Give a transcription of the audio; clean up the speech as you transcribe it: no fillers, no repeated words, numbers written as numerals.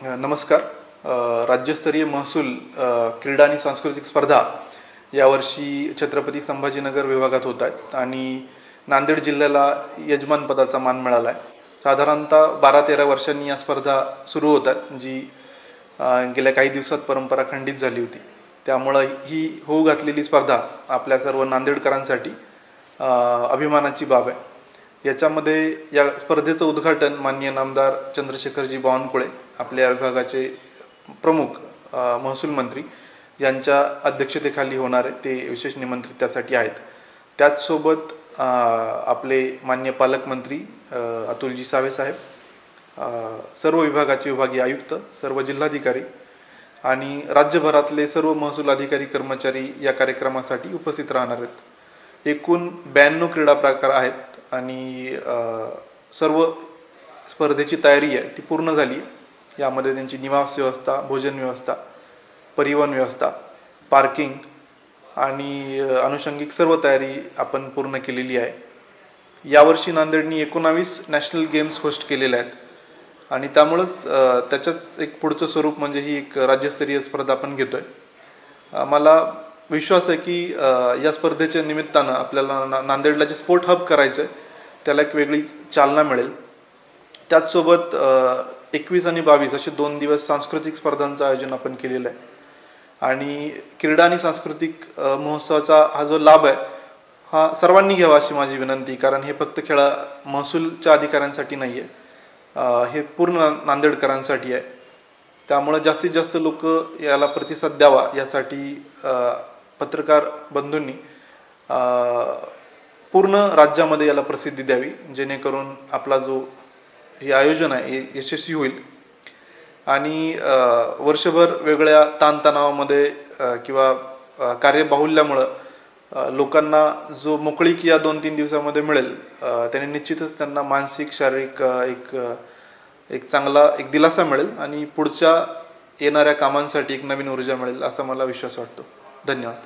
नमस्कार. राज्यस्तरीय महसूल क्रीडा आणि सांस्कृतिक स्पर्धा यावर्षी छत्रपती संभाजीनगर विभागात होत आहेत आणि नांदेड जिल्ह्याला यजमानपदाचा मान मिळाला आहे. साधारणतः 12-13 वर्षांनी या स्पर्धा सुरू होतात, जी गेल्या काही दिवसात परंपरा खंडित झाली होती. त्यामुळं ही होऊ घातलेली स्पर्धा आपल्या सर्व नांदेडकरांसाठी अभिमानाची बाब आहे. याच्यामध्ये या स्पर्धेचं उद्घाटन माननीय नामदार चंद्रशेखरजी बावनकुळे, आपल्या विभागाचे प्रमुख महसूल मंत्री यांच्या अध्यक्षतेखाली होणार आहे. ते विशेष निमंत्रित त्यासाठी आहेत. त्याचसोबत आपले मान्य पालकमंत्री अतुलजी सावे साहेब, सर्व विभागाचे विभागीय आयुक्त, सर्व जिल्हाधिकारी आणि राज्यभरातले सर्व महसूल अधिकारी कर्मचारी या कार्यक्रमासाठी उपस्थित राहणार आहेत. एकूण 92 क्रीडा प्रकार आहेत आणि सर्व स्पर्धेची तयारी आहे ती पूर्ण झाली आहे. यामध्ये त्यांची निवास व्यवस्था, भोजन व्यवस्था, परिवहन व्यवस्था, पार्किंग आणि अनुषंगिक सर्व तयारी आपण पूर्ण केलेली आहे. यावर्षी नांदेडनी 19 नॅशनल गेम्स होस्ट केलेले आहेत आणि त्यामुळंच त्याच्याच एक पुढचं स्वरूप म्हणजे ही एक राज्यस्तरीय स्पर्धा आपण घेतोय. मला विश्वास आहे की या स्पर्धेच्या निमित्तानं आपल्याला नांदेडला जे स्पोर्ट हब करायचं आहे त्याला एक वेगळी चालना मिळेल. त्याचसोबत 21 आणि 22 असे 2 दिवस सांस्कृतिक स्पर्धांचं आयोजन आपण केलेलं आहे आणि क्रीडा आणि सांस्कृतिक महोत्सवाचा हा जो लाभ आहे हा सर्वांनी घ्यावा अशी माझी विनंती. कारण हे फक्त महसूलच्या अधिकाऱ्यांसाठी नाही आहे, हे पूर्ण नांदेडकरांसाठी आहे. त्यामुळे जास्तीत जास्त लोक याला प्रतिसाद द्यावा यासाठी पत्रकार बंधूंनी पूर्ण राज्यामध्ये याला प्रसिद्धी द्यावी, जेणेकरून आपला जो हे आयोजन आहे हे यशस्वी होईल. आणि वर्षभर वेगळ्या ताणतणावामध्ये किंवा कार्यबाहुल्यामुळं लोकांना जो मोकळीक या 2-3 दिवसामध्ये मिळेल त्याने निश्चितच त्यांना मानसिक, शारीरिक एक चांगला दिलासा मिळेल आणि पुढच्या येणाऱ्या कामांसाठी एक नवीन ऊर्जा मिळेल असा मला विश्वास वाटतो. धन्यवाद.